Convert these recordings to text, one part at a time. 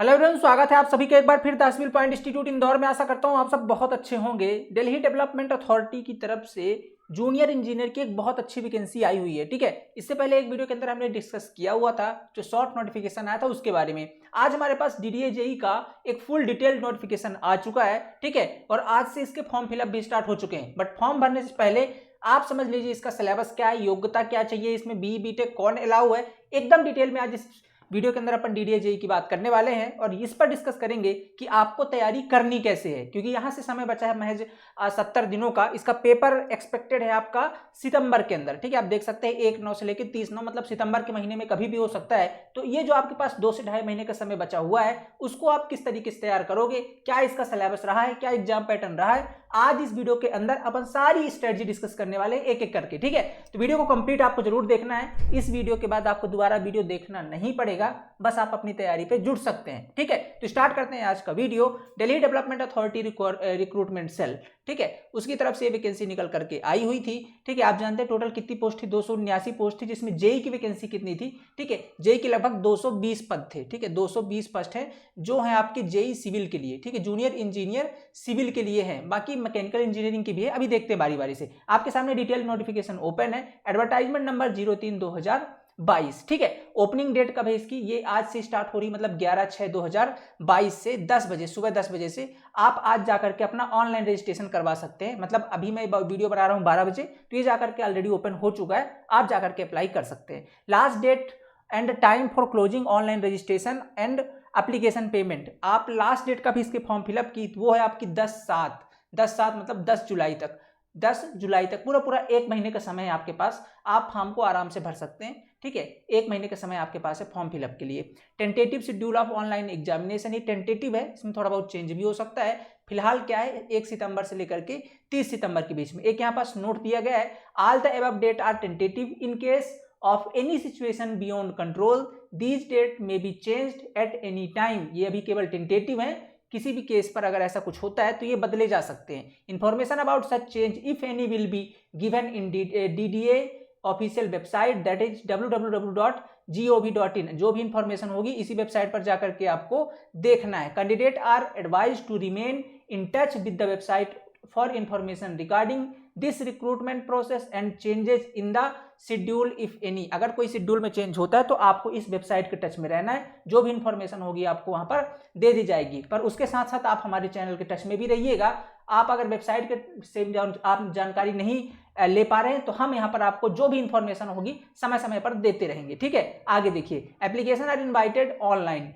Hello everyone, स्वागत है आप सभी का एक बार फिर the civil point institute Indore में। आशा करता हूं आप सब बहुत अच्छे होंगे। दिल्ली डेवलपमेंट अथॉरिटी की तरफ से जूनियर इंजीनियर की एक बहुत अच्छी वैकेंसी आई हुई है। ठीक है, इससे पहले एक वीडियो के अंदर हमने डिस्कस किया हुआ था, जो शॉर्ट नोटिफिकेशन आया था उसके बारे में। आज हमारे पास डीडीए जेई का एक फुल डिटेल्ड नोटिफिकेशन आ चुका है। ठीक है, और आज से इसके फॉर्म फिलअप भी स्टार्ट हो चुके हैं। बट फॉर्म भरने से पहले आप समझ लीजिए इसका सिलेबस क्या है, योग्यता क्या चाहिए, इसमें बी बीटेक कौन अलाउ है, एकदम डिटेल में आज इस वीडियो के अंदर अपन डीडीए जेई की बात करने वाले हैं और इस पर डिस्कस करेंगे कि आपको तैयारी करनी कैसे है, क्योंकि यहां से समय बचा है महज 70 दिनों का। इसका पेपर एक्सपेक्टेड है आपका सितंबर के अंदर। ठीक है, आप देख सकते हैं 1/9 से लेकर 30/9, मतलब सितंबर के महीने में कभी भी हो सकता है। तो ये जो आपके पास 2 से 2.5 महीने का समय बचा हुआ है, उसको आप किस तरीके से तैयार करोगे, क्या इसका सिलेबस रहा है, क्या एग्जाम पैटर्न रहा है, आज इस वीडियो के अंदर अपन सारी स्ट्रेटजी डिस्कस करने वाले एक एक करके। ठीक है, तो वीडियो को कंप्लीट आपको जरूर देखना है। इस वीडियो के बाद आपको दोबारा वीडियो देखना नहीं पड़ेगा, बस आप अपनी तैयारी पे जुड़ सकते हैं। ठीक है, तो स्टार्ट करते हैं आज का video. Delhi development authority recruitment cell, ठीक है, उसकी तरफ से वैकेंसी निकल करके आई हुई थी। ठीक है, आप जानते हैं टोटल कितनी पोस्ट थी, 279 पोस्ट थी, जिसमें जेई की वैकेंसी कितनी थी। ठीक है, जेई की लगभग 220 पद थे। ठीक है, 220 पोस्ट है जो है आपके जेई सिविल के लिए। ठीक है, जूनियर इंजीनियर सिविल के लिए है, बाकी मैकेनिकल इंजीनियरिंग की भी है। अभी देखते हैं बारी बारी से। आपके सामने डिटेल नोटिफिकेशन ओपन है, एडवर्टाइजमेंट नंबर 03/2022। ठीक है, ओपनिंग डेट कब है इसकी, ये आज से स्टार्ट हो रही, मतलब 11/6/2022 से 10 बजे, सुबह 10 बजे से आप आज जाकर के अपना ऑनलाइन रजिस्ट्रेशन करवा सकते हैं। मतलब अभी मैं वीडियो बना रहा हूं 12 बजे, तो ये जाकर के ऑलरेडी ओपन हो चुका है, आप जाकर के अप्लाई कर सकते हैं। Last date and time for closing online registration and application payment, आप लास्ट डेट का भी इसके फॉर्म फिलअप की, वो है आपकी 10/7 मतलब 10 जुलाई तक। 10 जुलाई तक पूरा पूरा 1 महीने का समय है आपके पास, आप फॉर्म को आराम से भर सकते हैं। ठीक है, 1 महीने का समय आपके पास है फॉर्म फिलअप के लिए। Tentative schedule of online examination, ये टेंटेटिव है, इसमें थोड़ा बहुत चेंज भी हो सकता है। फिलहाल क्या है, 1 सितंबर से लेकर के 30 सितंबर के बीच में। एक यहाँ पास नोट दिया गया है, all the above date are tentative in case of any situation beyond control, these date may be changed at any time. ये अभी केवल टेंटेटिव है, किसी भी केस पर अगर ऐसा कुछ होता है तो ये बदले जा सकते हैं। Information about such change if any will be given in DDA official website, that is www.gov.in। जो भी इंफॉर्मेशन होगी इसी वेबसाइट पर जाकर के आपको देखना है। Candidate are advise to remain in touch with the website for information regarding this recruitment process and changes in the schedule if any. अगर कोई शेड्यूल में चेंज होता है तो आपको इस वेबसाइट के टच में रहना है, जो भी इंफॉर्मेशन होगी आपको वहां पर दे दी जाएगी। पर उसके साथ साथ आप हमारे चैनल के टच में भी रहिएगा। आप अगर वेबसाइट के से आप जानकारी नहीं ले पा रहे हैं तो हम यहाँ पर आपको जो भी इंफॉर्मेशन होगी समय समय पर देते रहेंगे। ठीक है, आगे देखिए, application are invited online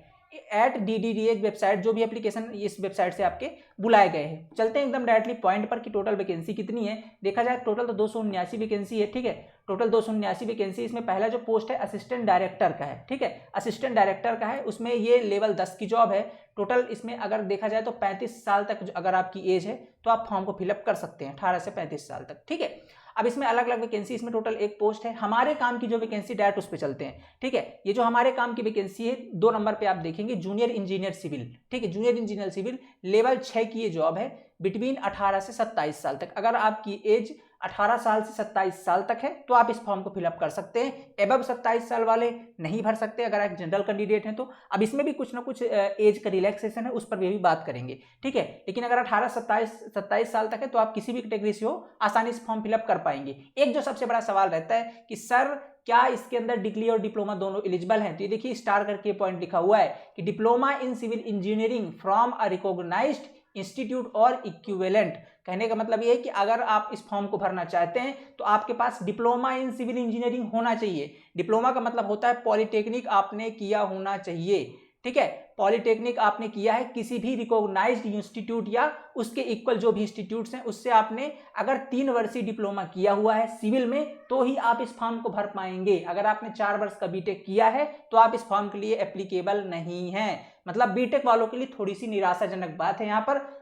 at DDDA website, जो भी एप्लीकेशन इस वेबसाइट से आपके बुलाए गए हैं। चलते हैं एकदम डायरेक्टली पॉइंट पर कि टोटल वैकेंसी कितनी है। देखा जाए टोटल तो 279 वैकेंसी है। ठीक है, टोटल 279 वैकेंसी। इसमें पहला जो पोस्ट है असिस्टेंट डायरेक्टर का है। ठीक है, असिस्टेंट डायरेक्टर का है, उसमें ये लेवल 10 की जॉब है। टोटल इसमें अगर देखा जाए तो 35 साल तक अगर आपकी एज है तो आप फॉर्म को फिलअप कर सकते हैं, 18 से 35 साल तक। ठीक है, अब इसमें अलग अलग वैकेंसी, इसमें टोटल 1 पोस्ट है। हमारे काम की जो वैकेंसी डायरेक्ट उस पर चलते हैं। ठीक है, ये जो हमारे काम की वैकेंसी है 2 नंबर पे आप देखेंगे, जूनियर इंजीनियर सिविल। ठीक है, जूनियर इंजीनियर सिविल लेवल 6 की ये जॉब है, बिटवीन 18 से 27 साल तक। अगर आपकी एज 18 साल से 27 साल तक है तो आप इस फॉर्म को फिलअप कर सकते हैं। एबव 27 साल वाले नहीं भर सकते अगर आप जनरल कैंडिडेट हैं तो। अब इसमें भी कुछ ना कुछ एज का रिलैक्सेशन है, उस पर भी बात करेंगे। ठीक है, लेकिन अगर 18 27 साल तक है तो आप किसी भी कैटेगरी से हो आसानी से फॉर्म फिलअप कर पाएंगे। एक जो सबसे बड़ा सवाल रहता है कि सर क्या इसके अंदर डिग्री और डिप्लोमा दोनों एलिजिबल हैं, तो ये देखिए स्टार करके पॉइंट लिखा हुआ है कि diploma in civil engineering from a recognized institute और इक्विवेलेंट। कहने का मतलब ये है कि अगर आप इस फॉर्म को भरना चाहते हैं तो आपके पास डिप्लोमा इन सिविल इंजीनियरिंग होना चाहिए। डिप्लोमा का मतलब होता है पॉलिटेक्निक आपने किया होना चाहिए। ठीक है, पॉलिटेक्निक आपने किया है किसी भी रिकॉग्नाइज्ड इंस्टीट्यूट या उसके इक्वल जो भी इंस्टीट्यूट्स हैं उससे आपने अगर 3 वर्षीय डिप्लोमा किया हुआ है सिविल में तो ही आप इस फॉर्म को भर पाएंगे। अगर आपने 4 वर्ष का बीटेक किया है तो आप इस फॉर्म के लिए एप्लीकेबल नहीं है। मतलब बीटेक वालों के लिए थोड़ी सी निराशाजनक बात है यहाँ पर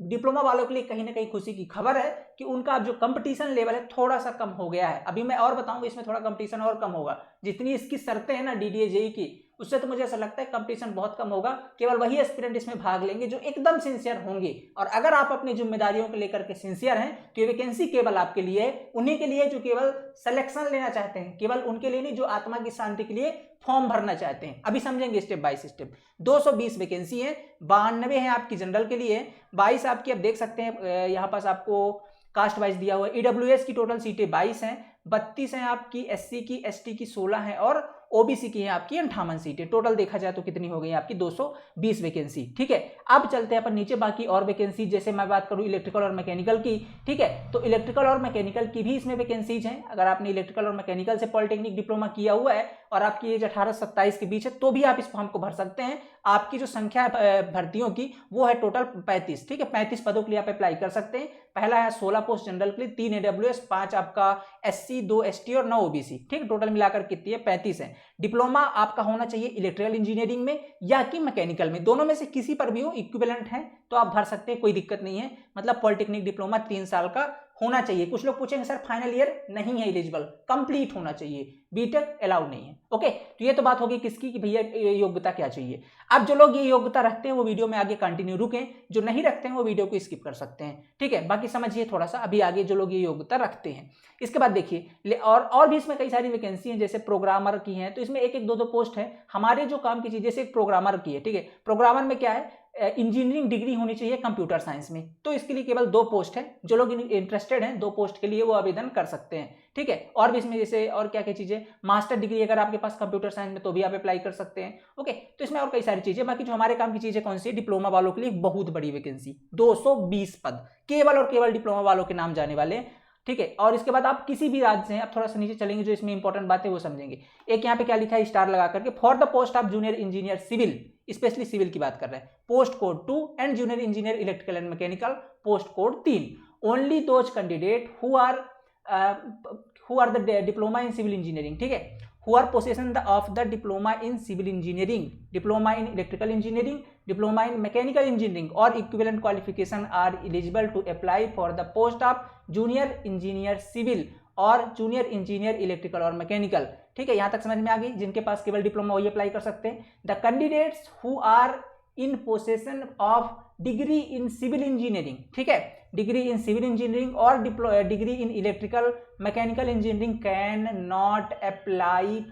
डिप्लोमा वालों के लिए कहीं ना कहीं खुशी की खबर है कि उनका जो कंपटीशन लेवल है थोड़ा सा कम हो गया है। अभी मैं और बताऊंगा इसमें थोड़ा कंपटीशन और कम होगा। जितनी इसकी शर्तें हैं ना डीडीए जेई की, उससे तो मुझे ऐसा लगता है कंपटीशन बहुत कम होगा, केवल वही एस्पिरेंट इसमें भाग लेंगे जो एकदम सिंसियर होंगे। और अगर आप अपनी जिम्मेदारियों को लेकर के सिंसियर हैं तो ये वैकेंसी केवल आपके लिए है, उन्हीं के लिए जो केवल सिलेक्शन लेना चाहते हैं, केवल उनके लिए नहीं जो आत्मा की शांति के लिए फॉर्म भरना चाहते हैं। अभी समझेंगे स्टेप बाय स्टेप। 220 वैकेंसी है, 92 है आपकी जनरल के लिए, 22 आपकी, अब देख सकते हैं यहाँ पास आपको कास्ट वाइज दिया हुआ है। ईडब्ल्यूएस की टोटल सीटें 22 हैं, 32 हैं आपकी एससी की, एसटी की 16 हैं और ओबीसी की है आपकी 58 सीटें। टोटल देखा जाए तो कितनी हो गई आपकी 220 वैकेंसी। ठीक है, अब चलते हैं अपन नीचे बाकी और वैकेंसी, जैसे मैं बात करूं इलेक्ट्रिकल और मैकेनिकल की। ठीक है, तो इलेक्ट्रिकल और मैकेनिकल की भी इसमें वैकेंसीज हैं। अगर आपने इलेक्ट्रिकल और मैकेनिकल से पॉलिटेक्निक डिप्लोमा किया हुआ है और आपकी एज 18 से 27 के बीच है तो भी आप इस फॉर्म को भर सकते हैं। आपकी जो संख्या है भर्तियों की वो है टोटल 35। ठीक है, 35 पदों के लिए आप अप्लाई कर सकते हैं। पहला है 16 पोस्ट जनरल के लिए, 3 एडब्ल्यूएस, 5 आपका एससी, 2 एसटी और 9 ओबीसी। ठीक है, टोटल मिलाकर कितनी है 35 है। डिप्लोमा आपका होना चाहिए इलेक्ट्रिकल इंजीनियरिंग में या कि मैकेनिकल में, दोनों में से किसी पर भी हो, इक्विवेलेंट है तो आप भर सकते हैं, कोई दिक्कत नहीं है। मतलब पॉलिटेक्निक डिप्लोमा 3 साल का होना चाहिए। कुछ लोग पूछेंगे सर फाइनल ईयर नहीं है एलिजिबल, कंप्लीट होना चाहिए, बीटेक अलाउड नहीं है। ओके, तो ये तो बात होगी किसकी कि भैया योग्यता क्या चाहिए। अब जो लोग ये योग्यता रखते हैं वो वीडियो में आगे कंटिन्यू रुकें, जो नहीं रखते हैं वो वीडियो को स्किप कर सकते हैं। ठीक है, बाकी समझिए थोड़ा सा अभी आगे जो लोग ये योग्यता रखते हैं। इसके बाद देखिए और भी इसमें कई सारी वैकेंसी हैं, जैसे प्रोग्रामर की हैं तो इसमें एक एक दो पोस्ट है। हमारे जो काम की चीज, जैसे एक प्रोग्रामर की है। ठीक है, प्रोग्रामर में क्या है, इंजीनियरिंग डिग्री होनी चाहिए कंप्यूटर साइंस में, तो इसके लिए केवल 2 पोस्ट है। जो लोग इंटरेस्टेड हैं 2 पोस्ट के लिए वो आवेदन कर सकते हैं। ठीक है, और भी इसमें जैसे और क्या क्या चीजें, मास्टर डिग्री अगर आपके पास कंप्यूटर साइंस में तो भी आप अप्लाई कर सकते हैं। ओके, तो इसमें और कई सारी चीजें। बाकी जो हमारे काम की चीजें कौन सी, डिप्लोमा वालों के लिए बहुत बड़ी वैकेंसी, 220 पद केवल और केवल डिप्लोमा वालों के नाम जाने वाले हैं। ठीक है, और इसके बाद आप किसी भी राज्य से हैं, आप थोड़ा सा नीचे चलेंगे जो इसमें इंपॉर्टेंट बात है वो समझेंगे। एक यहाँ पे क्या लिखा है स्टार लगा करके, for the post of junior engineer civil, specially civil की बात कर रहे हैं, post code 2 and junior engineer electrical and mechanical post code 3। Only those candidate who are the diploma in civil engineering, ठीक है, who are possession of the diploma in civil engineering, diploma in electrical engineering, diploma in mechanical engineering or equivalent qualification are eligible to apply for the post of junior engineer civil और junior engineer electrical और mechanical. ठीक है, यहां तक समझ में आ गई। जिनके पास केवल डिप्लोमा वही अप्लाई कर सकते हैं। The candidates who are in possession of degree in civil engineering, ठीक है, डिग्री इन सिविल इंजीनियरिंग और degree in electrical mechanical engineering can not apply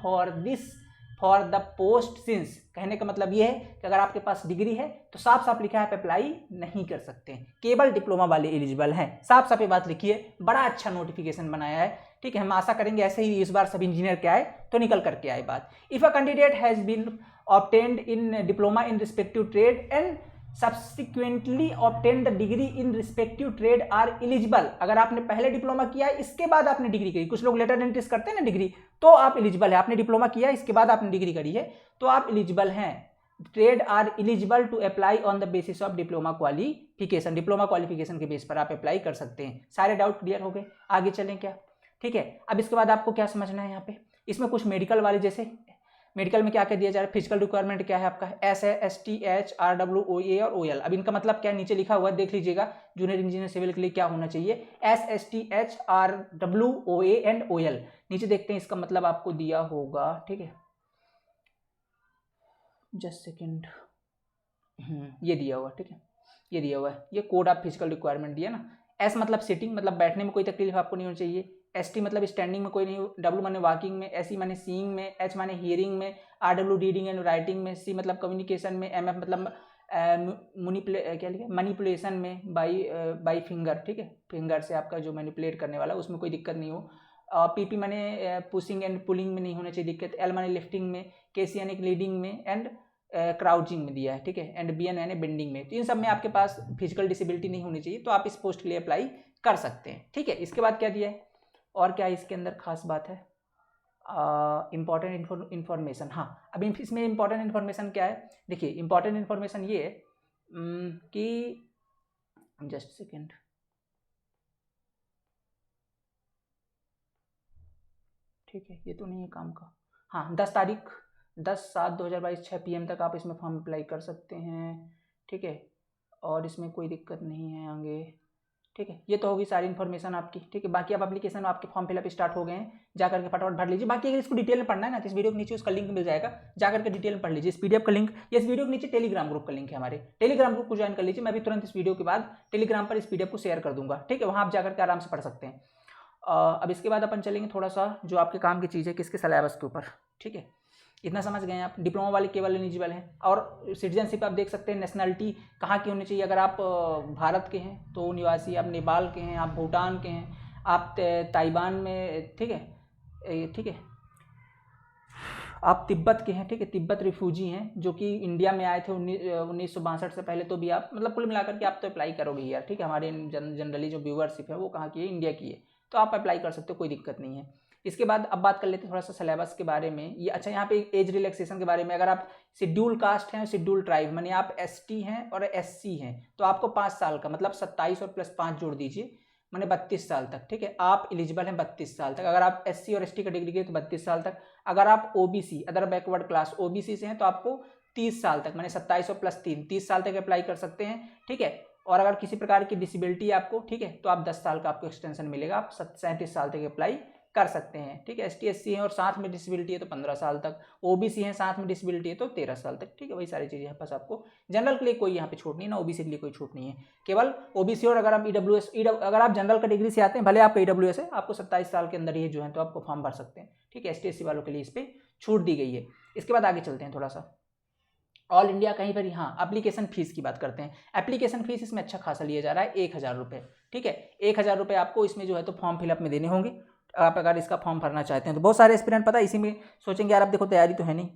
for the post since. कहने का मतलब ये है कि अगर आपके पास डिग्री है तो साफ साफ लिखा है आप अप्लाई नहीं कर सकते, केवल डिप्लोमा वाले एलिजिबल हैं। साफ साफ ये बात लिखी है, बड़ा अच्छा नोटिफिकेशन बनाया है। ठीक है, हम आशा करेंगे ऐसे ही इस बार सब इंजीनियर के आए तो निकल करके आए बात। If a candidate has been obtained in diploma in respective trade and subsequently obtained the degree in respective trade are eligible। अगर आपने पहले डिप्लोमा किया है इसके बाद आपने डिग्री करी, कुछ लोग लेटर एंट्रीज करते हैं ना डिग्री, तो आप एलिजिबल है। आपने डिप्लोमा किया इसके बाद आपने डिग्री करी है तो आप एलिजिबल हैं। Trade are eligible to apply on the basis of diploma qualification, diploma qualification के बेस पर आप अप्लाई कर सकते हैं। सारे डाउट क्लियर हो गए, आगे चलें क्या। ठीक है, अब इसके बाद आपको क्या समझना है यहाँ पे, इसमें कुछ मेडिकल वाले, जैसे मेडिकल में क्या क्या दिया जा रहा है, फिजिकल रिक्वायरमेंट क्या है आपका, एस है, S T, H, R W, O A और ओ एल। अब इनका मतलब क्या नीचे लिखा हुआ है देख लीजिएगा, जूनियर इंजीनियर सिविल के लिए क्या होना चाहिए, S, S T, H, R W, O A and O L. नीचे देखते हैं इसका मतलब आपको दिया होगा। ठीक है, जस्ट सेकेंड, ये दिया हुआ, ठीक है, ये दिया हुआ है, ये कोड ऑफ फिजिकल रिक्वायरमेंट दिया ना। एस मतलब सिटिंग, मतलब बैठने में कोई तकलीफ आपको नहीं होनी चाहिए, एस टी मतलब स्टैंडिंग में कोई नहीं, डब्ल्यू माने वॉकिंग में, एस ई माने सीइंग में, एच माने हियरिंग में, R W reading and writing में, सी मतलब कम्युनिकेशन में, एम एफ मतलब क्या लिखा मैनिपुलेशन में बाई फिंगर। ठीक है, फिंगर से आपका जो मैनिपुलेट करने वाला उसमें कोई दिक्कत नहीं हो। पी पी माने पुशिंग एंड पुलिंग में नहीं होना चाहिए दिक्कत, एल माने लिफ्टिंग में, के सी यानी लीडिंग में एंड क्राउचिंग में दिया है। ठीक है, एंड बी एन यानी बेंडिंग में। तो इन सब में आपके पास फिजिकल डिसेबिलिटी नहीं होनी चाहिए, तो आप इस पोस्ट के लिए अप्लाई कर सकते हैं। ठीक है, इसके बाद क्या दिया है और क्या इसके अंदर खास बात है, इंपॉर्टेंट इन्फॉर्मेशन। हाँ, अब इसमें इंपॉर्टेंट इन्फॉर्मेशन क्या है, देखिए इंपॉर्टेंट इन्फॉर्मेशन ये है कि जस्ट सेकेंड, ठीक है, ये तो नहीं है काम का। हाँ, 10 तारीख 10/7/2022 6 PM तक आप इसमें फॉर्म अप्लाई कर सकते हैं। ठीक है, और इसमें कोई दिक्कत नहीं है आगे। ठीक है, ये तो होगी सारी इन्फॉर्मेशन आपकी। ठीक है, बाकी अब एप्लीकेशन में आपके फॉर्म फिलअप स्टार्ट हो गए हैं, जाकर के फटाफट भर लीजिए। बाकी अगर इसको डिटेल में पढ़ना है ना तो इस वीडियो के नीचे उसका लिंक मिल जाएगा, जाकर के डिटेल में पढ़ लीजिए। इस पीडीएफ का लिंक या इस वीडियो के नीचे टेलीग्राम ग्रुप का लिंक है, हमारे टेलीग्राम ग्रुप को ज्वाइन कर लीजिए। मैं भी तुरंत इस वीडियो के बाद टेलीग्राम पर इस पीडीएफ को शेयर कर दूंगा। ठीक है, वहाँ आप जाकर के आराम से पढ़ सकते हैं। अब इसके बाद अपन चलेंगे थोड़ा सा जो आपके काम की चीज़ है किसके सिलेबस के ऊपर। ठीक है, इतना समझ गए आप। डिप्लोमा वाले केवल एलिजिबल हैं, और सिटीजनशिप आप देख सकते हैं, नेशनलिटी कहाँ की होनी चाहिए। अगर आप भारत के हैं तो निवासी, आप नेपाल के हैं, आप भूटान के हैं, आप ताइवान में, ठीक है, ठीक है, आप तिब्बत के हैं, ठीक है, तिब्बत रिफ्यूजी हैं जो कि इंडिया में आए थे 1962 से पहले, तो भी आप मतलब कुल मिलाकर के आप तो अप्लाई करोगे यार। ठीक है, हमारे जनरली जो व्यूअरशिप है वो कहाँ की है, इंडिया की है, तो आप अप्लाई कर सकते हो, कोई दिक्कत नहीं है। इसके बाद अब बात कर लेते हैं थोड़ा सा सिलेबस के बारे में। ये अच्छा, यहाँ पे एज रिलैक्सेशन के बारे में, अगर आप शेड्यूल कास्ट हैं, शेड्यूल ट्राइब माने आप एसटी हैं और एससी हैं, तो आपको 5 साल का मतलब 27 और प्लस 5 जोड़ दीजिए, माने 32 साल तक। ठीक है, आप एलिजिबल हैं 32 साल तक। अगर आप एससी और एसटी कैटेगरी के तो 32 साल तक। अगर आप OBC other backward class OBC से हैं तो आपको 30 साल तक, माने 27 और प्लस 3 30 साल तक अप्लाई कर सकते हैं। ठीक है, और अगर किसी प्रकार की डिसेबिलिटी आपको, ठीक है, तो आप 10 साल का आपको एक्सटेंशन मिलेगा, आप 37 साल तक अप्लाई कर सकते हैं। ठीक है, एसटी एससी हैं और साथ में डिसेबिलिटी है तो 15 साल तक, ओबीसी हैं साथ में डिसेबिलिटी है तो 13 साल तक। ठीक है, वही सारी चीज़ें हैं, बस आपको जनरल के लिए कोई यहाँ पे छूट नहीं, ना ओबीसी के लिए कोई छूट नहीं है, केवल ओबीसी। और अगर आप ईडब्ल्यूएस अगर आप जनरल कैटेगरी से आते हैं, भले आपका ईडब्ल्यूएस है, आपको 27 साल के अंदर ही जो है तो आपको फॉर्म भर सकते हैं। ठीक है, एसटी एससी वालों के लिए इस पर छूट दी गई है। इसके बाद आगे चलते हैं थोड़ा सा ऑल इंडिया कहीं पर। हाँ, एप्लीकेशन फीस की बात करते हैं। एप्लीकेशन फीस इसमें अच्छा खासा लिया जा रहा है, 1000 रुपये। ठीक है, 1000 रुपये आपको इसमें जो है तो फॉर्म फिलअप में देने होंगे, आप अगर इसका फॉर्म भरना चाहते हैं तो। बहुत सारे एस्पिरेंट पता है इसी में सोचेंगे यार अब देखो तैयारी तो है नहीं,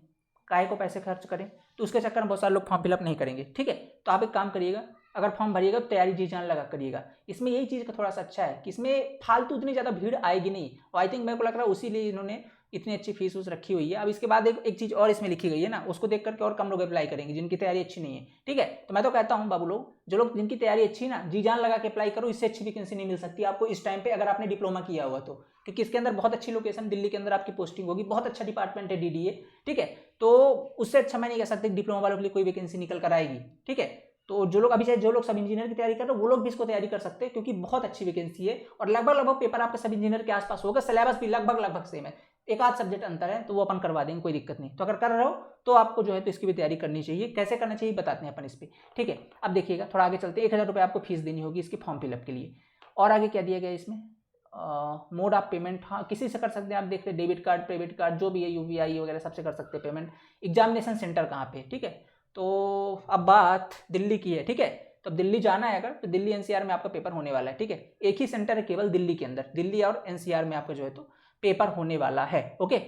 काहे को पैसे खर्च करें, तो उसके चक्कर में बहुत सारे लोग फॉर्म फिलअप नहीं करेंगे। ठीक है, तो आप एक काम करिएगा, अगर फॉर्म भरिएगा तो तैयारी जी जान लगा करिएगा। इसमें यही चीज़ का थोड़ा सा अच्छा है कि इसमें फालतू उतनी ज़्यादा भीड़ आएगी नहीं, और आई थिंक मेरे को लग रहा है उसी लिए इन्होंने इतनी अच्छी फीस उस रखी हुई है। अब इसके बाद एक चीज़ और इसमें लिखी गई है ना, उसको देख करके और कम लोग अप्लाई करेंगे जिनकी तैयारी अच्छी नहीं है। ठीक है, तो मैं तो कहता हूँ बाबू लोग, जो लोग जिनकी तैयारी अच्छी है ना, जी जान लगा के अप्लाई करो, इससे अच्छी वैकेंसी नहीं मिल सकती आपको इस टाइम पे, अगर आपने डिप्लोमा किया हुआ तो। क्योंकि इसके अंदर बहुत अच्छी लोकेशन दिल्ली के अंदर आपकी पोस्टिंग होगी, बहुत अच्छा डिपार्टमेंट है डीडीए। ठीक है, तो उससे अच्छा मैं नहीं कह सकती डिप्लोमा वालों के लिए कोई वैकेंसी निकल कर आएगी। ठीक है, तो जो लोग अभी चाहे जो लोग सब इंजीनियर की तैयारी कर रहे हैं वो लोग भी इसको तैयारी कर सकते हैं, क्योंकि बहुत अच्छी वैकेंसी है और लगभग पेपर आपका सब इंजीनियर के आसपास होगा, सिलेबस भी लगभग सेम है, एक आध सब्जेक्ट अंतर है तो वो अपन करवा देंगे, कोई दिक्कत नहीं। तो अगर कर रहे हो तो आपको जो है तो इसकी भी तैयारी करनी चाहिए। कैसे करना चाहिए बताते हैं अपन इस पर। ठीक है, अब देखिएगा थोड़ा आगे चलते हैं। 1000 रुपये आपको फीस देनी होगी इसके फॉर्म फिलअप के लिए। और आगे क्या दिया गया इसमें, मोड ऑफ पेमेंट, हाँ किसी से कर सकते हैं आप, देख रहे डेबिट कार्ड क्रेडिट कार्ड जो भी है, यूपीआई वगैरह सबसे कर सकते हैं पेमेंट। एग्जामिनेशन सेंटर कहाँ पे, ठीक है, तो अब बात दिल्ली की है। ठीक है, तो दिल्ली जाना है अगर तो दिल्ली एनसीआर में आपका पेपर होने वाला है। ठीक है, एक ही सेंटर है केवल दिल्ली के अंदर, दिल्ली और एनसीआर में आपका जो है तो पेपर होने वाला है। ओके,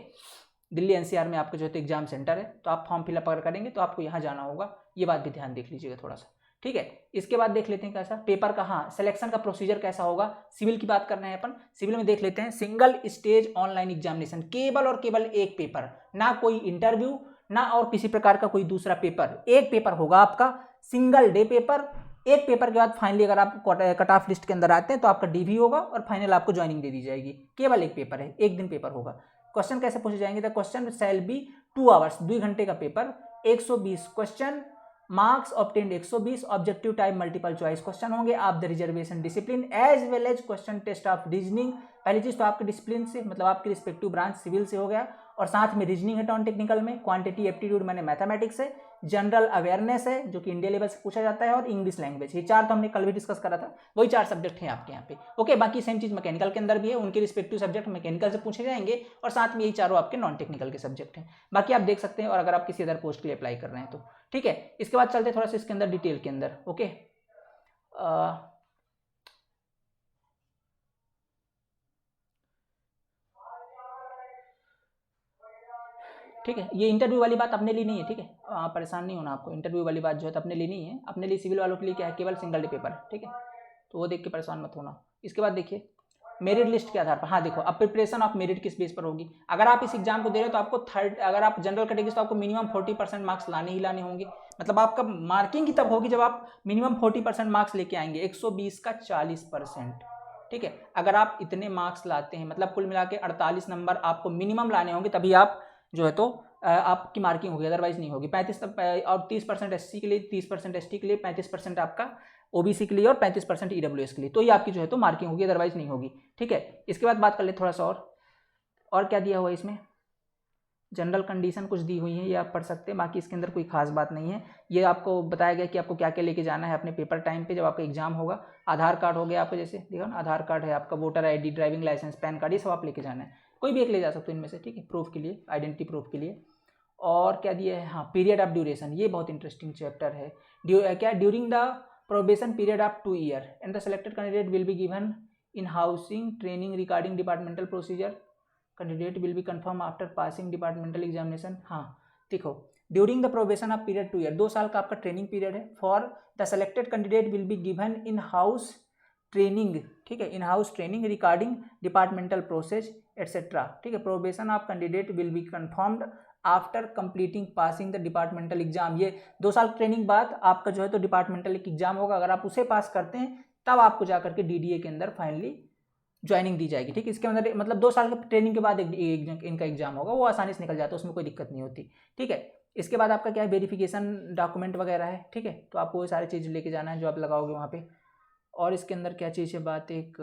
दिल्ली एनसीआर में आपका जो है तो एग्जाम सेंटर है, तो आप फॉर्म फिलअप अगर करेंगे तो आपको यहाँ जाना होगा, ये बात भी ध्यान देख लीजिएगा थोड़ा सा। ठीक है, इसके बाद देख लेते हैं कैसा पेपर का, हाँ सिलेक्शन का प्रोसीजर कैसा होगा। सिविल की बात करना है अपन, सिविल में देख लेते हैं सिंगल स्टेज ऑनलाइन एग्जामिनेशन, केवल और केवल एक पेपर, ना कोई इंटरव्यू ना और किसी प्रकार का कोई दूसरा पेपर, एक पेपर होगा आपका, सिंगल डे पेपर। एक पेपर के बाद फाइनली अगर आप कट ऑफ लिस्ट के अंदर आते हैं तो आपका डीवी होगा और फाइनल आपको ज्वाइनिंग दे दी जाएगी। केवल एक पेपर है, एक दिन पेपर होगा। क्वेश्चन कैसे पूछे जाएंगे, the question shall be 2 hours, 2 घंटे का paper, 120 question, marks obtained 120, objective type multiple choice question होंगे। आप the reservation discipline as well as question test of reasoning. पहली चीज तो आपके डिसिप्लिन से मतलब आपके रिस्पेक्टिव ब्रांच सिविल से हो गया, और साथ में रीजनिंग है नॉन टेक्निकल में, क्वांटिटी एप्टीट्यूड मैंने मैथमेटिक्स है, जनरल अवेयरनेस है जो कि इंडिया लेवल से पूछा जाता है, और इंग्लिश लैंग्वेज। ये 4 तो हमने कल भी डिस्कस करा था, वही 4 सब्जेक्ट हैं आपके यहाँ पे। ओके, बाकी सेम चीज मैकेनिकल के अंदर भी है, उनके रिस्पेक्टिव सब्जेक्ट मैकेनिकल से पूछे जाएंगे, और साथ में यही चारों आपके नॉन टेक्निकल के सब्जेक्ट हैं। बाकी आप देख सकते हैं, और अगर आप किसी अदर पोस्ट के लिए अप्लाई कर रहे हैं तो ठीक है। इसके बाद चलते थोड़ा सा इसके अंदर डिटेल के अंदर। ओके, ठीक है, ये इंटरव्यू वाली बात अपने लिए नहीं है। ठीक है, परेशान नहीं होना आपको, इंटरव्यू वाली बात जो है तो अपने लिए नहीं है, अपने लिए सिविल वालों के लिए क्या है, केवल सिंगल डे पेपर है। ठीक है, तो वो देख के परेशान मत होना। इसके बाद देखिए मेरिट लिस्ट के आधार पर, हाँ देखो अब प्रिपरेशन ऑफ मेरिट किस बेस पर होगी। अगर आप इस एग्जाम को दे रहे हो तो आपको अगर आप जनरल कैटेगरी तो आपको मिनिमम 40% मार्क्स लाने ही लाने होंगे। मतलब आपका मार्किंग ही तब होगी जब आप मिनिमम 40% मार्क्स लेके आएंगे, 120 का 40%। ठीक है, अगर आप इतने मार्क्स लाते हैं मतलब कुल मिला के 48 नंबर आपको मिनिमम लाने होंगे, तभी आप जो है तो आपकी मार्किंग होगी, अदरवाइज नहीं होगी। 35 और 30% एससी के लिए, 30% एसटी के लिए, 35% आपका ओबीसी के लिए और 35% ईडब्ल्यूएस के लिए। तो ये आपकी जो है तो मार्किंग होगी, अदरवाइज नहीं होगी, ठीक है। इसके बाद बात कर ले थोड़ा सा और क्या दिया हुआ है इसमें, जनरल कंडीशन कुछ दी हुई है, ये आप पढ़ सकते हैं, बाकी इसके अंदर कोई खास बात नहीं है। ये आपको बताया गया कि आपको क्या क्या लेके जाना है अपने पेपर टाइम पे जब आपका एग्जाम होगा। आधार कार्ड हो गया आपको, जैसे देखो ना आधार कार्ड है आपका, voter ID, driving licence, PAN card, ये सब आप लेके जाना है, कोई भी एक ले जा सकते हो इनमें से, ठीक है, प्रूफ के लिए, आइडेंटिटी प्रूफ के लिए। और क्या दिया है, हाँ पीरियड ऑफ ड्यूरेशन, ये बहुत इंटरेस्टिंग चैप्टर है। क्या during the probation period of 2 year and the selected candidate will be given in housing training regarding departmental procedure, candidate will be confirm after passing departmental examination. हाँ देखो, during the probation of period 2 year, 2 साल का आपका training period है। For the selected candidate will be given in house training, ठीक है, in house training regarding departmental process etcetera, ठीक है। Probation of candidate will be confirmed after completing passing the departmental exam, ये 2 साल training बाद आपका जो है तो डिपार्टमेंटल एक एग्जाम होगा, अगर आप उसे पास करते हैं तब आपको जाकर के डीडीए के अंदर फाइनली ज्वाइनिंग दी जाएगी, ठीक है। इसके अंदर मतलब 2 साल के ट्रेनिंग के बाद इनका एग्जाम होगा, वो आसानी से निकल जाता है, उसमें कोई दिक्कत नहीं होती, ठीक है। इसके बाद आपका क्या है, वेरिफिकेशन डॉक्यूमेंट वगैरह है, ठीक है, तो आपको वो सारी चीज़ लेके जाना है जो आप लगाओगे वहाँ पे। और इसके अंदर क्या चीज़ है बात, एक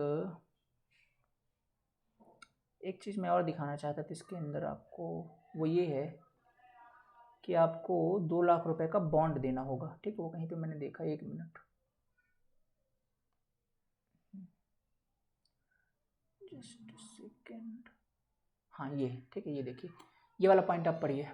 चीज़ मैं और दिखाना चाहता था इसके अंदर आपको, वो ये है कि आपको 2 लाख रुपए का बॉन्ड देना होगा, ठीक है, वो कहीं पे मैंने देखा, 1 मिनट, जस्ट सेकेंड, हाँ ये, ठीक है, ये देखिए, ये वाला पॉइंट आप पढ़िए,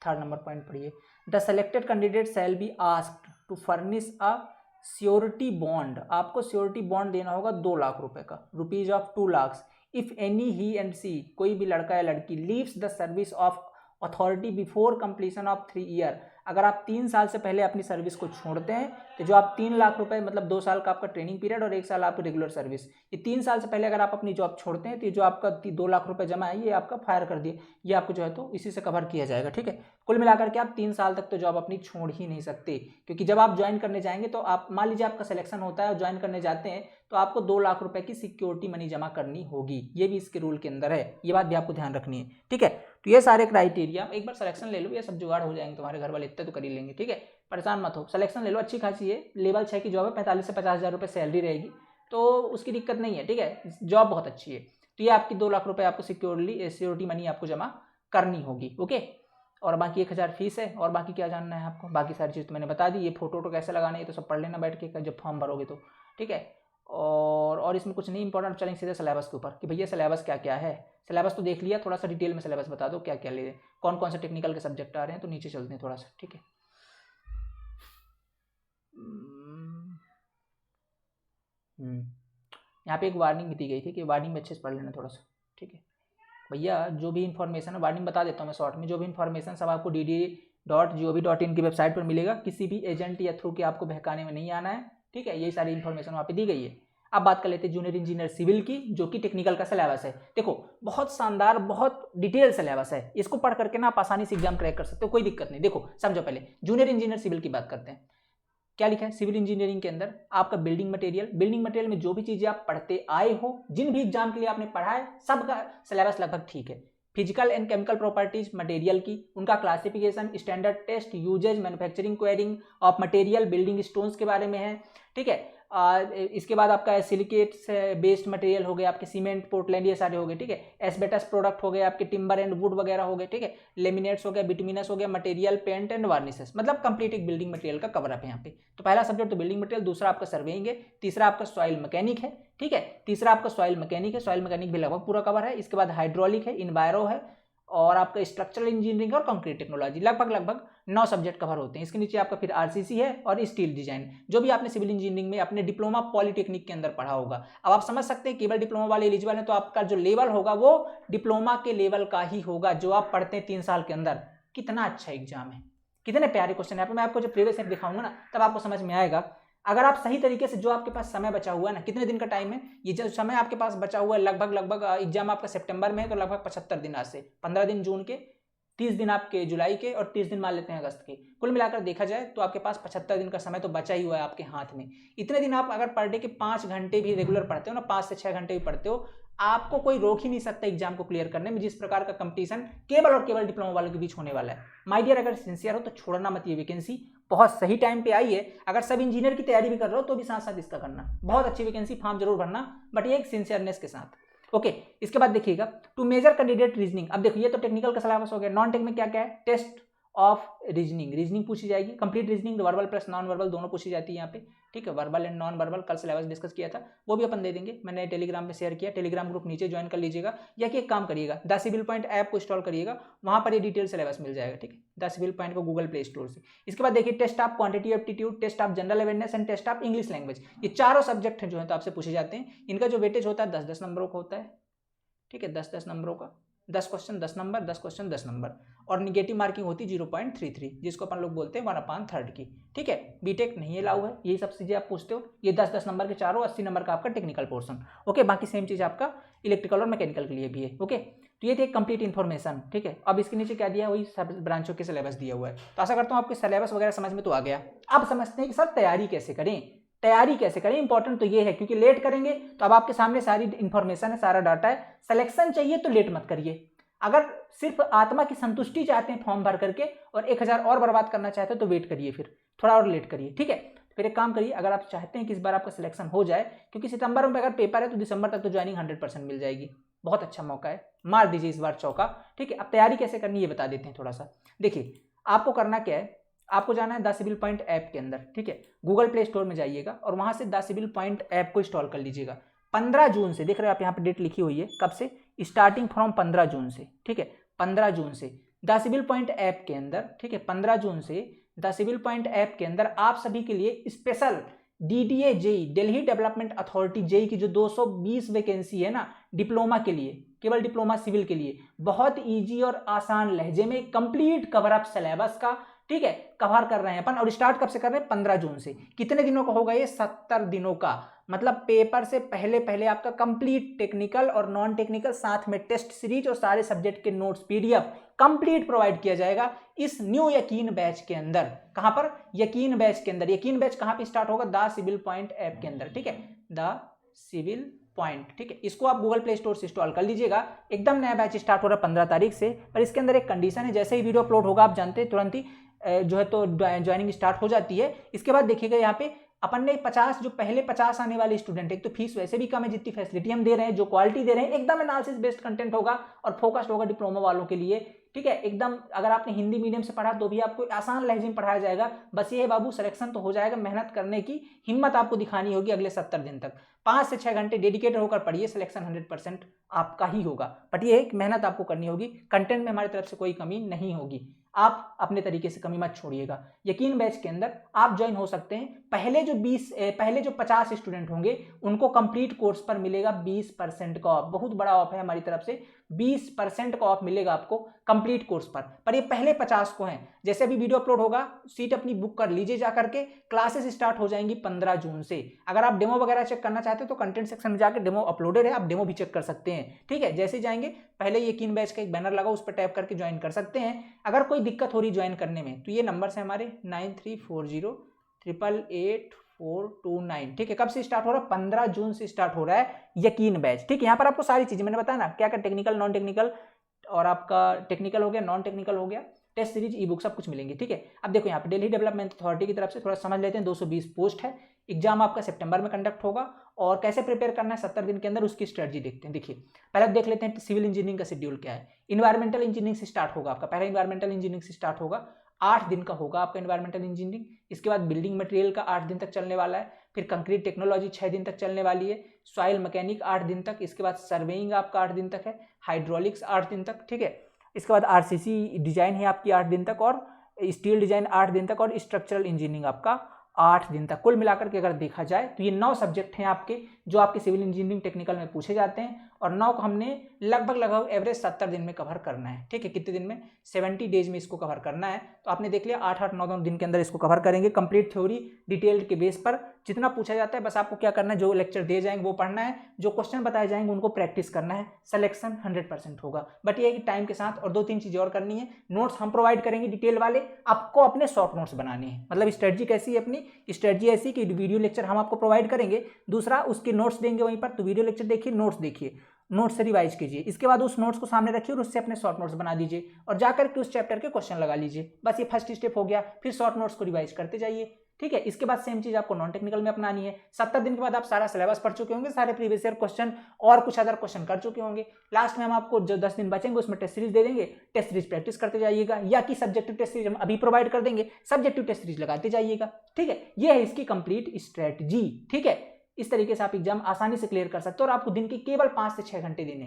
3rd नंबर पॉइंट पढ़िए। The selected candidate shall be asked to furnish a surety bond, आपको श्योरिटी बॉन्ड देना होगा 2 लाख रुपए का, rupees of 2 lakh. If any he and she, कोई भी लड़का या लड़की, leaves the service of authority before completion of 3 year, अगर आप 3 साल से पहले अपनी सर्विस को छोड़ते हैं तो जो आप 3 लाख रुपए, मतलब 2 साल का आपका ट्रेनिंग पीरियड और 1 साल आपकी रेगुलर सर्विस, ये 3 साल से पहले अगर आप अपनी जॉब छोड़ते हैं तो ये जो आपका 2 लाख रुपए जमा है ये आपका फायर कर दिए, ये आपको जो है तो इसी से कवर किया जाएगा, ठीक है। कुल मिलाकर के आप 3 साल तक तो जॉब अपनी छोड़ ही नहीं सकते, क्योंकि जब आप ज्वाइन करने जाएंगे तो आप मान लीजिए आपका सिलेक्शन होता है और ज्वाइन करने जाते हैं तो आपको 2 लाख रुपए की सिक्योरिटी मनी जमा करनी होगी, ये भी इसके रूल के अंदर है, ये बात भी आपको ध्यान रखनी है, ठीक है। तो ये सारे क्राइटेरिया, एक बार सिलेक्शन ले लो, ये सब जुगाड़ हो जाएंगे तुम्हारे घर वाले, इतने तो कर ही लेंगे, ठीक है, परेशान मत हो, सिलेक्शन ले लो, अच्छी खासी है, लेवल 6 की जॉब है, 45 से 50 हज़ार रुपये सैलरी रहेगी, तो उसकी दिक्कत नहीं है, ठीक है, जॉब बहुत अच्छी है। तो ये आपकी 2 लाख रुपए आपको सिक्योरिटी मनी आपको जमा करनी होगी, ओके। और बाकी 1000 फीस है, और बाकी क्या जानना है आपको, बाकी सारी चीज़ तो मैंने बता दी, ये फोटो कैसे लगाना है तो सब पढ़ लेना बैठ के जब फॉर्म भरोगे तो, ठीक है। और इसमें कुछ नहीं इंपॉर्टेंट, चलेंगे सीधे सिलेबस के ऊपर कि भैया सिलेबस क्या क्या है। सिलेबस तो देख लिया, थोड़ा सा डिटेल में सिलेबस बता दो क्या क्या ले, कौन कौन से टेक्निकल के सब्जेक्ट आ रहे हैं, तो नीचे चलते हैं थोड़ा सा, ठीक है। यहाँ पे एक वार्निंग भी दी गई थी कि वार्निंग में अच्छे से पढ़ लेना थोड़ा सा, ठीक है भैया। जो भी इन्फॉर्मेशन है, वार्निंग बता देता हूँ मैं शॉर्ट में, जो भी इन्फॉर्मेशन सब आपको dd.gov.in की वेबसाइट पर मिलेगा, किसी भी एजेंट या थ्रू के आपको बहकाने में नहीं आना है, ठीक है, यही सारी इन्फॉर्मेशन वहाँ पे दी गई है। अब बात कर लेते हैं जूनियर इंजीनियर सिविल की, जो कि टेक्निकल का सिलेबस है। देखो बहुत शानदार, बहुत डिटेल सिलेबस है, इसको पढ़ करके ना आप आसानी से एग्जाम क्रैक कर सकते हो, कोई दिक्कत नहीं। देखो समझो, पहले जूनियर इंजीनियर सिविल की बात करते हैं। क्या लिखा है सिविल इंजीनियरिंग के अंदर, आपका बिल्डिंग मटेरियल में जो भी चीजें आप पढ़ते आए हो, जिन भी एग्जाम के लिए आपने पढ़ा है, सबका सिलेबस लगभग ठीक है। Physical and chemical properties material की, उनका classification, standard test, usages, manufacturing, quarrying of material, building stones के बारे में है, ठीक है। इसके बाद आपका सिलिकेट से बेस्ड मटेरियल हो गए, आपके सीमेंट, पोर्टलैंड, ये सारे हो गए, ठीक है। एस्बेस्टस प्रोडक्ट हो गए, आपके टिम्बर एंड वुड वगैरह हो गए, ठीक है। लेमिनेट्स हो गया, बिटुमिनस हो गया, मटेरियल, पेंट एंड वार्निसेस, मतलब कंप्लीट एक बिल्डिंग मटेरियल का कवर अप है यहाँ पे। तो पहला सब्जेक्ट तो बिल्डिंग मटेरियल, दूसरा आपका सर्वेइंग है, तीसरा आपका सॉइल मैकेनिक है, ठीक है, तीसरा आपका सॉइल मैकेनिक है, सॉइल मैकेनिक भी लगभग पूरा कवर है। इसके बाद हाइड्रोलिक है, इन्वायरो है, और आपका स्ट्रक्चरल इंजीनियरिंग और कंक्रीट टेक्नोलॉजी, लगभग 9 सब्जेक्ट कवर होते हैं। इसके नीचे आपका फिर आरसीसी है और स्टील डिजाइन, जो भी आपने सिविल इंजीनियरिंग में अपने डिप्लोमा पॉलिटेक्निक के अंदर पढ़ा होगा। अब आप समझ सकते हैं केवल डिप्लोमा वाले एलिजिबल हैं, तो आपका जो लेवल होगा वो डिप्लोमा के लेवल का ही होगा, जो आप पढ़ते हैं 3 साल के अंदर। कितना अच्छा एग्जाम है, कितने प्यारे क्वेश्चन है। मैं आपको जब प्रीवियस ईयर दिखाऊंगा ना, तब आपको समझ में आएगा। अगर आप सही तरीके से, जो आपके पास समय बचा हुआ है ना, कितने दिन का टाइम है, ये जो समय आपके पास बचा हुआ है, लगभग एग्जाम आपका सितंबर में है, तो लगभग 75 दिन आज से, 15 दिन जून के, 30 दिन आपके जुलाई के, और 30 दिन मान लेते हैं अगस्त के। कुल मिलाकर देखा जाए तो आपके पास 75 दिन का समय तो बचा ही हुआ है आपके हाथ में। इतने दिन आप अगर पर डे के 5 घंटे भी रेगुलर पढ़ते हो ना, 5 से 6 घंटे भी पढ़ते हो, आपको कोई रोक ही नहीं सकता एग्जाम को क्लियर करने में, जिस प्रकार का कंपटीशन केवल और केवल डिप्लोमा वालों के बीच होने वाला है। माय डियर, अगर सिंसियर हो तो छोड़ना मत, ये वैकेंसी बहुत सही टाइम पे आई है। अगर सब इंजीनियर की तैयारी भी कर रहे हो तो भी साथ साथ इसका करना, बहुत अच्छी वैकेंसी, फॉर्म जरूर भरना, बट ये एक सिंसियरनेस के साथ। ओके, इसके बाद देखिएगा टू मेजर कैंडिडेट रीजनिंग। अब देखो ये तो टेक्निकल का सिलेबस हो गया। नॉन टेक में क्या क्या है, टेस्ट ऑफ रीजनिंग पूछी जाएगी, complete reasoning verbal plus non verbal दोनों पूछी जाती है यहाँ पे, ठीक है। वर्बल एंड नॉन वर्बल कल सिलेबस डिस्कस किया था, वो भी अपन दे देंगे, मैंने टेलीग्राम में शेयर किया, टेलीग्राम ग्रुप नीचे ज्वाइन कर लीजिएगा। या कि एक काम करिएगा, द सिविल पॉइंट ऐप को इंस्टॉल करिएगा, वहाँ पर ये डिटेल सिलेबस मिल जाएगा, ठीक है, द सिविल पॉइंट को गूगल प्ले स्टोर से। इसके बाद देखिए test of quantity aptitude, test of general awareness and test of English language, ये चारों सब्जेक्ट हैं जो है तो आपसे पूछे जाते हैं। इनका जो वेटेज होता है 10-10 नंबरों का होता है, ठीक है, 10-10 नंबरों का, 10 क्वेश्चन 10 नंबर, 10 क्वेश्चन 10 नंबर, और निगेटिव मार्किंग होती 0.33, जिसको अपन लोग बोलते हैं 1/3 की, ठीक है। बीटेक नहीं अलाउ है, यही सब चीजें आप पूछते हो। ये 10-10 नंबर के चारों, 80 नंबर का आपका टेक्निकल पोर्शन, ओके। बाकी सेम चीज आपका इलेक्ट्रिकल और मैकेनिकल के लिए भी है, ओके। तो ये थे कंप्लीट इन्फॉर्मेशन, ठीक है। अब इसके नीचे क्या दिया, वही सब ब्रांचों के सिलेबस दिया हुआ है। तो आशा करता हूँ आपके सिलेबस वगैरह समझ में तो आ गया। अब समझते हैं कि सर तैयारी कैसे करें, तैयारी कैसे करें, इंपॉर्टेंट तो ये है, क्योंकि लेट करेंगे तो अब आपके सामने सारी इंफॉर्मेशन है, सारा डाटा है। सिलेक्शन चाहिए तो लेट मत करिए। अगर सिर्फ आत्मा की संतुष्टि चाहते हैं फॉर्म भर करके और 1000 और बर्बाद करना चाहते हो तो वेट करिए, फिर थोड़ा और लेट करिए, ठीक है। फिर एक काम करिए, अगर आप चाहते हैं कि इस बार आपका सिलेक्शन हो जाए, क्योंकि सितंबर में अगर पेपर है तो दिसंबर तक तो ज्वाइनिंग 100% मिल जाएगी, बहुत अच्छा मौका है, मार दीजिए इस बार चौका, ठीक है। अब तैयारी कैसे करनी ये बता देते हैं थोड़ा सा। देखिए आपको करना क्या है, आपको जाना है द सिविल पॉइंट ऐप के अंदर, ठीक है। गूगल प्ले स्टोर में जाइएगा और वहां से द सिविल पॉइंट ऐप को इंस्टॉल कर लीजिएगा। 15 जून से, देख रहे हो आप यहाँ पे डेट लिखी हुई है, कब से, स्टार्टिंग फ्रॉम 15 जून से, ठीक है। 15 जून से द सिविल पॉइंट ऐप के अंदर, ठीक है, 15 जून से द सिविल पॉइंट ऐप के अंदर आप सभी के लिए special DDA JE, Delhi development authority JE की जो 220 वैकेंसी है ना डिप्लोमा के लिए, केवल डिप्लोमा सिविल के लिए, बहुत इजी और आसान लहजे में कंप्लीट कवर अप सिलेबस का, ठीक है, कवर कर रहे हैं अपन। और स्टार्ट कब से कर रहे हैं, 15 जून से। कितने दिनों का होगा ये, 70 दिनों का, मतलब पेपर से पहले पहले आपका कंप्लीट टेक्निकल और नॉन टेक्निकल, साथ में टेस्ट सीरीज और सारे सब्जेक्ट के नोट्स PDF कंप्लीट प्रोवाइड किया जाएगा इस न्यू यकीन बैच के अंदर। कहां पर, यकीन बैच के अंदर। यकीन बैच कहां पे स्टार्ट होगा, द सिविल पॉइंट ऐप के अंदर, ठीक है, द सिविल पॉइंट, ठीक है। इसको आप गूगल प्ले स्टोर से इंस्टॉल कर लीजिएगा। एकदम नया बैच स्टार्ट हो रहा है 15 तारीख से, पर इसके अंदर एक कंडीशन है, जैसे ही वीडियो अपलोड होगा आप जानते हैं तुरंत ही जो है तो ज्वाइनिंग स्टार्ट हो जाती है। इसके बाद देखिएगा यहाँ पे अपन ने 50 जो पहले 50 आने वाले स्टूडेंट, एक तो फीस वैसे भी कम है, जितनी फैसिलिटी हम दे रहे हैं, जो क्वालिटी दे रहे हैं, एकदम एनालिसिस बेस्ड कंटेंट होगा और फोकस्ड होगा डिप्लोमा वालों के लिए, ठीक है। एकदम अगर आपने हिंदी मीडियम से पढ़ा तो भी आपको आसान लहजे में पढ़ाया जाएगा। बस ये है बाबू, सिलेक्शन तो हो जाएगा, मेहनत करने की हिम्मत आपको दिखानी होगी अगले 70 दिन तक। 5 से 6 घंटे डेडिकेटेड होकर पढ़िए, सिलेक्शन 100% आपका ही होगा। बट ये एक मेहनत आपको करनी होगी, कंटेंट में हमारी तरफ से कोई कमी नहीं होगी, आप अपने तरीके से कमी मत छोड़िएगा। यकीन बैच के अंदर आप ज्वाइन हो सकते हैं। पहले जो 50 स्टूडेंट होंगे उनको कंप्लीट कोर्स पर मिलेगा 20% का ऑफ, बहुत बड़ा ऑफ है हमारी तरफ से, 20% का ऑफ मिलेगा आपको कंप्लीट कोर्स पर ये पहले 50 को हैं। जैसे अभी वीडियो अपलोड होगा, सीट अपनी बुक कर लीजिए जा करके, क्लासेस स्टार्ट हो जाएंगी 15 जून से। अगर आप डेमो वगैरह चेक करना चाहते हो तो कंटेंट सेक्शन में जाकर डेमो अपलोडेड है, आप डेमो भी चेक कर सकते हैं, ठीक है। जैसे जाएंगे पहले यकीन बैच का एक बैनर लगा, उस पर टैप करके ज्वाइन कर सकते हैं। अगर कोई दिक्कत हो रही ज्वाइन करने में तो ये नंबर है हमारे 9340888429, ठीक है। कब से स्टार्ट हो रहा है, 15 जून से स्टार्ट हो रहा है यकीन बैच, ठीक है। यहाँ पर आपको सारी चीजें मैंने बताया ना, क्या क्या टेक्निकल नॉन टेक्निकल, और आपका टेक्निकल हो गया, नॉन टेक्निकल हो गया, टेस्ट सीरीज, ई बुक, सब कुछ मिलेंगे, ठीक है। अब देखो यहाँ पे दिल्ली डेवलपमेंट अथॉरिटी की तरफ से थोड़ा समझ लेते हैं। 220 पोस्ट है, एग्जाम आपका सितंबर में कंडक्ट होगा, और कैसे प्रिपेयर करना है 70 दिन के अंदर उसकी स्ट्रेटजी देखते हैं। देखिए पहले देख लेते हैं सिविल इंजीनियरिंग का शेड्यूल क्या है। इन्वायरमेंटल इंजीनियरिंग से स्टार्ट होगा आपका, पहला इन्वायरमेंटल इंजीनियरिंग से स्टार्ट होगा, 8 दिन का होगा आपका इन्वायरमेंटल इंजीनियरिंग। इसके बाद बिल्डिंग मटेरियल का 8 दिन तक चलने वाला है, फिर कंक्रीट टेक्नोलॉजी 6 दिन तक चलने वाली है, सॉइल मैकेनिक 8 दिन तक, इसके बाद सर्वेइंग आपका 8 दिन तक है, हाइड्रोलिक्स 8 दिन तक, ठीक है। इसके बाद RCC डिजाइन है आपकी 8 दिन तक, और स्टील डिजाइन 8 दिन तक, और स्ट्रक्चरल इंजीनियरिंग आपका 8 दिन तक। कुल मिलाकर के अगर देखा जाए तो ये 9 सब्जेक्ट हैं आपके, जो आपके सिविल इंजीनियरिंग टेक्निकल में पूछे जाते हैं, और 9 को हमने लगभग एवरेज 70 दिन में कवर करना है, ठीक है। कितने दिन में, 70 डेज में इसको कवर करना है। तो आपने देख लिया 8-8, 9 दिन के अंदर इसको कवर करेंगे, कंप्लीट थ्योरी डिटेल्ड के बेस पर। जितना पूछा जाता है बस आपको क्या करना है, जो लेक्चर दिए जाएंगे वो पढ़ना है, जो क्वेश्चन बताए जाएंगे उनको प्रैक्टिस करना है, सिलेक्शन 100% होगा। बट ये है कि टाइम के साथ, और 2-3 चीजें और करनी है, नोट्स हम प्रोवाइड करेंगे डिटेल वाले, आपको अपने शॉर्ट नोट्स बनाने हैं। मतलब स्ट्रेटजी कैसी है, अपनी स्ट्रेटजी ऐसी कि वीडियो लेक्चर हम आपको प्रोवाइड करेंगे, दूसरा उसके नोट्स देंगे वहीं पर, तो वीडियो लेक्चर देखिए, नोट्स देखिए, नोट्स से रिवाइज कीजिए। इसके बाद उस नोट्स को सामने रखिए और उससे अपने शॉर्ट नोट्स बना दीजिए और जाकर के उस चैप्टर के क्वेश्चन लगा लीजिए। बस ये फर्स्ट स्टेप हो गया। फिर शॉर्ट नोट्स को रिवाइज करते जाइए, ठीक है। इसके बाद सेम चीज आपको नॉन टेक्निकल में अपनानी है। 70 दिन के बाद आप सारा सिलेबस पढ़ चुके होंगे, सारे प्रीवियस ईयर क्वेश्चन और कुछ अदर क्वेश्चन कर चुके होंगे। लास्ट में हम आपको जो 10 दिन बचेंगे उसमें टेस्ट सीरीज दे देंगे, टेस्ट सीरीज प्रैक्टिस करते जाइएगा, या कि सब्जेक्टिव टेस्ट सीरीज हम अभी प्रोवाइड कर देंगे, सब्जेक्टिव टेस्ट सीरीज लगाते जाइएगा, ठीक है। ये है इसकी कंप्लीट स्ट्रेटजी, ठीक है। इस तरीके से आप एग्जाम आसानी से क्लियर कर सकते हो और आपको दिन के केवल 5 से 6 घंटे देने,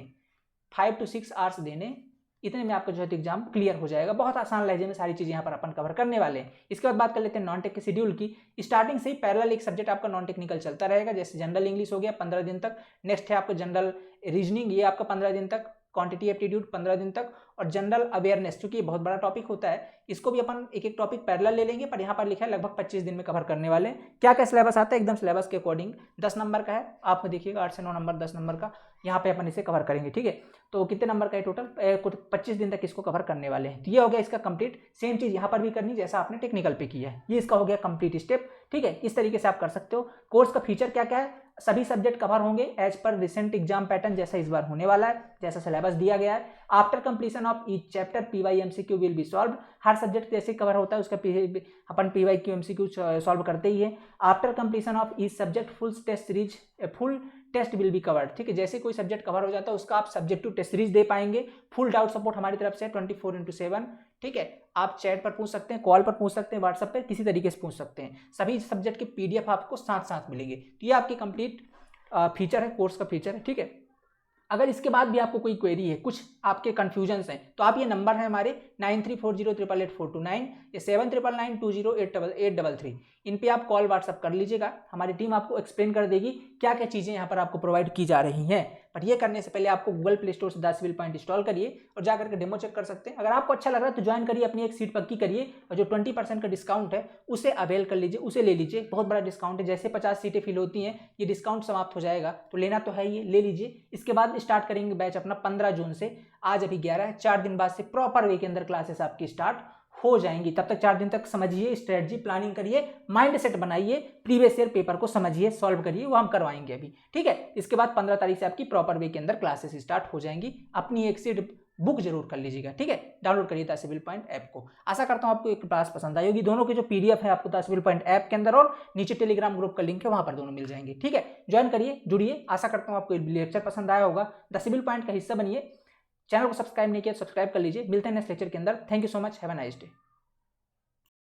5 to 6 आवर्स देने, इतने में आपका जो है एग्जाम क्लियर हो जाएगा। बहुत आसान लहजे में सारी चीजें यहाँ पर अपन कवर करने वाले हैं। इसके बाद बात कर लेते हैं नॉन टेक के शेड्यूल की। स्टार्टिंग से ही पैरेलल एक सब्जेक्ट आपका नॉन टेक्निकल चलता रहेगा, जैसे जनरल इंग्लिश हो गया 15 दिन तक, नेक्स्ट है आपका जनरल रीजनिंग, ये आपका 15 दिन तक, क्वांटिटी एप्टीट्यूड 15 दिन तक, और जनरल अवेयरनेस, चूंकि ये बहुत बड़ा टॉपिक होता है, इसको भी अपन एक एक टॉपिक पैरेलल ले लेंगे, पर यहाँ पर लिखा है लगभग 25 दिन में कवर करने वाले। क्या क्या सिलेबस आता है, एकदम सिलेबस के अकॉर्डिंग 10 नंबर का है, आपको देखिएगा 8 से 9 नंबर 10 नंबर का, यहाँ पे अपन इसे कवर करेंगे, ठीक है। तो कितने नंबर का है टोटल, 25 दिन तक इसको कवर करने वाले हैं। तो ये हो गया इसका कंप्लीट। सेम चीज यहाँ पर भी करनी जैसा आपने टेक्निकल पे किया है, ये इसका हो गया कंप्लीट स्टेप, ठीक है। इस तरीके से आप कर सकते हो। कोर्स का फीचर क्या क्या है, सभी सब्जेक्ट कवर होंगे as per recent exam pattern जैसा इस बार होने वाला है, जैसा सिलेबस दिया गया है। After completion of each chapter PY MCQ will be solve, her subject जैसे कवर होता है उसका अपन PYQ MCQ सॉल्व करते ही है। After completion of each subject full test series, full test will be covered, ठीक है। जैसे कोई सब्जेक्ट कवर हो जाता है उसका आप सब्जेक्टिव टेस्ट सीरीज दे पाएंगे। फुल डाउट सपोर्ट हमारी तरफ से 24/7, ठीक है। आप चैट पर पूछ सकते हैं, कॉल पर पूछ सकते हैं, व्हाट्सएप पर किसी तरीके से पूछ सकते हैं। सभी सब्जेक्ट के PDF आपको साथ साथ मिलेंगे। तो ये आपकी कंप्लीट फीचर है, कोर्स का फीचर है, ठीक है। अगर इसके बाद भी आपको कोई क्वेरी है, कुछ आपके कंफ्यूजन्स हैं, तो आप ये नंबर है हमारे 9340888429 या 7999208833, इन पे आप कॉल व्हाट्सअप कर लीजिएगा। हमारी टीम आपको एक्सप्लेन कर देगी क्या क्या चीज़ें यहाँ पर आपको प्रोवाइड की जा रही हैं। पर ये करने से पहले आपको गूगल प्ले स्टोर से द सिविल पॉइंट इंस्टॉल करिए और जाकर के डेमो चेक कर सकते हैं। अगर आपको अच्छा लग रहा है तो ज्वाइन करिए, अपनी एक सीट पक्की करिए और जो 20% का डिस्काउंट है उसे अवेल कर लीजिए, उसे ले लीजिए। बहुत बड़ा डिस्काउंट है, जैसे 50 सीटें फिल होती हैं ये डिस्काउंट समाप्त हो जाएगा, तो लेना तो है, ये ले लीजिए। इसके बाद स्टार्ट करेंगे बैच अपना 15 जून से। आज अभी 11 है, 4 दिन बाद से प्रॉपर वे के अंदर क्लासेस आपकी स्टार्ट हो जाएंगी। तब तक 4 दिन तक समझिए, स्ट्रेटजी प्लानिंग करिए, माइंड सेट बनाइए, प्रीवियस ईयर पेपर को समझिए, सॉल्व करिए, वो हम करवाएंगे अभी, ठीक है। इसके बाद 15 तारीख से आपकी प्रॉपर वे के अंदर क्लासेस स्टार्ट हो जाएंगी। अपनी एक सीट बुक जरूर कर लीजिएगा, ठीक है। डाउनलोड करिए द सिविल पॉइंट ऐप को। आशा करता हूं आपको एक क्लास पसंद आई होगी। दोनों के जो PDF है आपको द सिविल पॉइंट ऐप के अंदर और नीचे टेलीग्राम ग्रुप का लिंक है, वहां पर दोनों मिल जाएंगे, ठीक है। ज्वाइन करिए, जुड़िए। आशा करता हूं आपको लेक्चर पसंद आया होगा। द सिविल पॉइंट का हिस्सा बनिए। चैनल को सब्सक्राइब नहीं किया, सब्सक्राइब कर लीजिए। मिलते हैं नेक्स्ट लेक्चर के अंदर। Thank you so much, have a nice day.